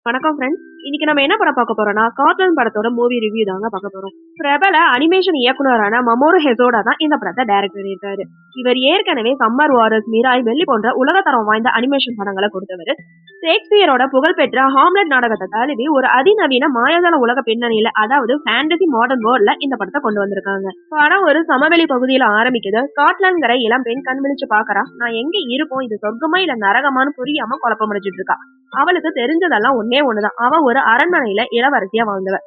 வணக்கம் ஃப்ரெண்ட்ஸ். இன்னைக்கு நம்ம என்ன படம் பார்க்க போறோம்னா, கார்ட்டூன் படத்தோட மூவி ரிவ்யூ தாங்க பார்க்க போறோம். பிரபல அனிமேஷன் இயக்குனரான மமோரு ஹெசோடா தான் இந்த படத்தை டைரக்ட் பண்ணியிருக்காரு. இவர் ஏற்கனவே சம்மர் வாரஸ், மிராய், வெள்ளி போன்ற உலகத்தரம் வாய்ந்த அனிமேஷன் படங்களை கொடுத்தவர். ஷேக்ஸ்பியரோட புகழ்பெற்ற ஹாம்லெட் நாடகத்தை தழுவி ஒரு அதிநவீன மாயாஜால உலக பின்னணியில, அதாவது ஃபேண்டசி மாடர்ன் வேர்ல்ட்ல இந்த படத்தை கொண்டு வந்திருக்காங்க. படம் ஒரு சமவெளி பகுதியில ஆரம்பிக்குது. ஸ்காட்லாந்துங்கிற இளம் பெண் கண் விழிச்சு பாக்குறா. நான் எங்க இருக்கோம், இது சொர்க்கமா இல்ல நரகமான்னு புரியாம குழப்பம் அடைச்சிட்டு இருக்கா. அவளுக்கு தெரிஞ்சதெல்லாம் ஒன்னே ஒண்ணுதான், அவ ஒரு அரண்மனையில இளவரசியா வாழ்ந்தவ.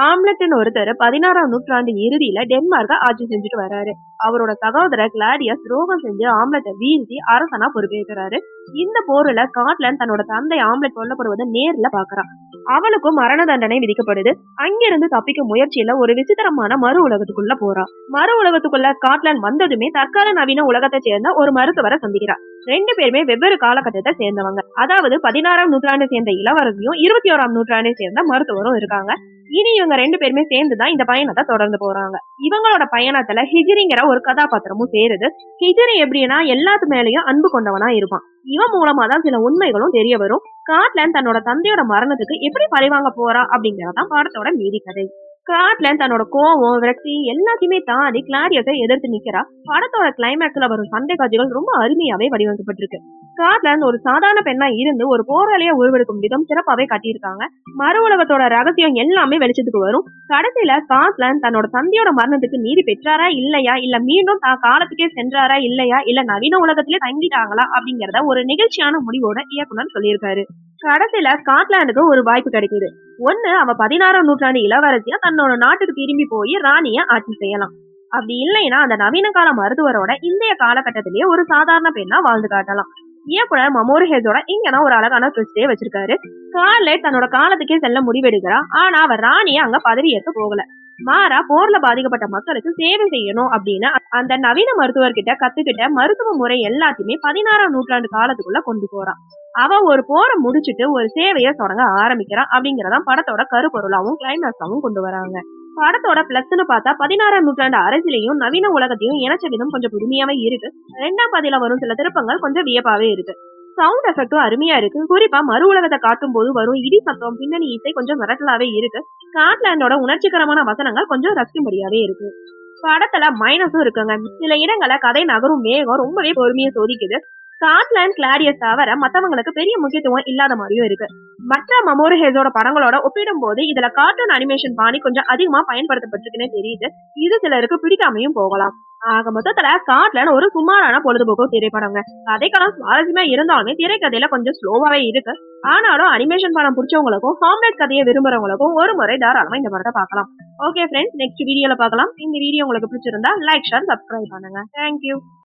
ஆம்லெட்னு ஒருத்தர் 16ஆம் நூற்றாண்டு இறுதியில டென்மார்க்க ஆட்சி செஞ்சுட்டு வர்றாரு. அவரோட சகோதரர் கிளாடியஸ் துரோகம் செஞ்சு ஆம்லெட்டை வீழ்த்தி அரசனா பொறுப்பேற்கிறாரு. இந்த போர்ல ஸ்காட்லாந்து தன்னோட தந்தை ஆம்லெட் கொல்லப்படுவதை நேர்ல பாக்குறான். அவளுக்கும் மரண தண்டனை விதிக்கப்படுது. அங்கிருந்து தப்பிக்கும் முயற்சியில ஒரு விசித்திரமான மறு உலகத்துக்குள்ள போறா. மறு உலகத்துக்குள்ள ஸ்காட்லாந்து வந்ததுமே தற்கால நவீன உலகத்தை சேர்ந்த ஒரு மருத்துவரை சந்திக்கிறா. ரெண்டு பேருமே வெவ்வேறு காலகட்டத்தை சேர்ந்தவங்க. அதாவது 16ஆம் நூற்றாண்டை சேர்ந்த இளவரசியும் 21ஆம் நூற்றாண்டை சேர்ந்த மருத்துவரும் இருக்காங்க. இனி இவங்க ரெண்டு பேருமே சேர்ந்துதான் இந்த பயணத்தை தொடர்ந்து போறாங்க. இவங்களோட பயணத்துல ஹிஜிரிங்கிற ஒரு கதாபாத்திரமும் சேருது. ஹிஜிரி எப்படின்னா எல்லாத்து மேலயும் அன்பு கொண்டவனா இருப்பான். இவன் மூலமா தான் சில உண்மைகளும் தெரிய வரும். ஸ்காட்லாந்து தன்னோட தந்தையோட மரணத்துக்கு எப்படி பழிவாங்க போறா அப்படிங்கறதான் படத்தோட மீதி கதை. ஸ்காட்லாந்து தன்னோட கோவம், விரக்தி எல்லாத்தையுமே தாண்டி கிளாடியஸை எதிர்த்து நிக்கிறா. படத்தோட கிளைமேக்ஸ்ல வரும் சண்டை காட்சிகள் ரொம்ப அருமையாவே வடிவமைக்கப்பட்டிருக்கு. ஸ்காட்லாந்து ஒரு சாதாரண பெண்ணா இருந்து ஒரு போராளியா உருவெடுக்கும் விதம் சிறப்பாவே காட்டியிருக்காங்க. மறு உலகத்தோட ரகசியம் எல்லாமே வெளிச்சத்துக்கு வரும். கடைசியில ஸ்காட்லாந்து தன்னோட தந்தையோட மரணத்துக்கு நீதி பெற்றாரா இல்லையா, இல்ல மீண்டும் தான் காலத்துக்கே சென்றாரா இல்லையா, இல்ல நவீன உலகத்திலே தங்கிட்டாங்களா அப்படிங்கறத ஒரு நிகழ்ச்சியான முடிவோட இயக்குனர் சொல்லியிருக்காரு. கடைசியில ஸ்காட்லாந்துக்கு ஒரு வாய்ப்பு கிடைக்குது. ஒண்ணு, அவ 16ஆம் நூற்றாண்டு இளவரசியா தன்னோட நாட்டுக்கு திரும்பி போய் ராணிய ஆட்சி செய்யலாம். அப்படி இல்லைன்னா அந்த நவீன கால மருத்துவரோட இந்திய காலகட்டத்திலேயே ஒரு சாதாரண பெண்ணா வாழ்ந்து காட்டலாம். இயக்குனர் மமோரு ஹெசோடா இங்கதான் ஒரு அழகான ட்விஸ்டே வச்சிருக்காரு. ஸ்கார்லெட் தன்னோட காலத்துக்கே செல்ல முடிவெடுக்கிறா. ஆனா அவர் ராணிய அங்க பதவி ஏற்க போகல. மாறா போர்ல பாதிக்கப்பட்ட மக்களுக்கு சேவை செய்யணும் அப்படின்னு அந்த நவீன மருத்துவர்கிட்ட கத்துக்கிட்ட மருத்துவ முறை எல்லாத்தையுமே 16ஆம் நூற்றாண்டு காலத்துக்குள்ள கொண்டு போறான். அவ ஒரு போரை முடிச்சுட்டு ஒரு சேவையை தொடங்க ஆரம்பிக்கிறான் அப்படிங்கறதான் படத்தோட கருப்பொருளாவும் கிளைமேக்ஸாவும் கொண்டு வராங்க. படத்தோட பிளஸ்ன்னு பார்த்தா 16ஆம் நூற்றாண்டு அரசியலையும் நவீன உலகத்தையும் இணைச்ச விதம் கொஞ்சம் புதுமையாவே இருக்கு. ரெண்டாம் பாதியில வரும் சில திருப்பங்கள் கொஞ்சம் வியப்பாவே இருக்கு. சவுண்ட் எஃபெக்டும் அருமையா இருக்கு. குறிப்பா மறு உலகத்தை காட்டும் போது வரும் இடி சத்தம், பின்னணி இசை கொஞ்சம் மிரட்டலாவே இருக்கு. ஸ்காட்லாண்டோட உணர்ச்சிகரமான வசனங்கள் கொஞ்சம் ரசிக்கும்படியாவே இருக்கு. படத்துல மைனஸும் இருக்குங்க. சில இடங்களை கதை நகரும் வேகம் ரொம்பவே பொறுமையை சோதிக்குது. ஸ்காட்லாந்து கிளாடியஸ் தவிர மத்தவங்களுக்கு பெரிய முக்கியத்துவம் இல்லாத மாதிரியும் இருக்கு. மற்ற மமோரு ஹெசோட படங்களோட ஒப்பிடும் போது இதுல கார்ட்டூன் அனிமேஷன் பாணி கொஞ்சம் அதிகமா பயன்படுத்தப்பட்டிருக்குன்னு தெரியுது. இது சிலருக்கு பிடிக்காமையும் போகலாம். ஆக மொத்தத்துல ஸ்காட்லாந்து ஒரு சுமாரான பொழுதுபோக்கு திரைப்படங்க. கதைக்களம் சுவாரஸ்யமா இருந்தாலுமே திரைக்கதையில கொஞ்சம் ஸ்லோவாவே இருக்கு. ஆனாலும் அனிமேஷன் படம் பிடிச்சவங்களுக்கும் ஹாம்லெட் கதையை விரும்புறவங்களுக்கும் ஒரு முறை தாராளமா இந்த படத்தை பார்க்கலாம். ஓகே ஃப்ரெண்ட்ஸ், நெக்ஸ்ட் வீடியோல பார்க்கலாம். இந்த வீடியோ உங்களுக்கு பிடிச்சிருந்தா லைக், ஷேர், சப்ஸ்கிரைப் பண்ணுங்க. தேங்க்யூ.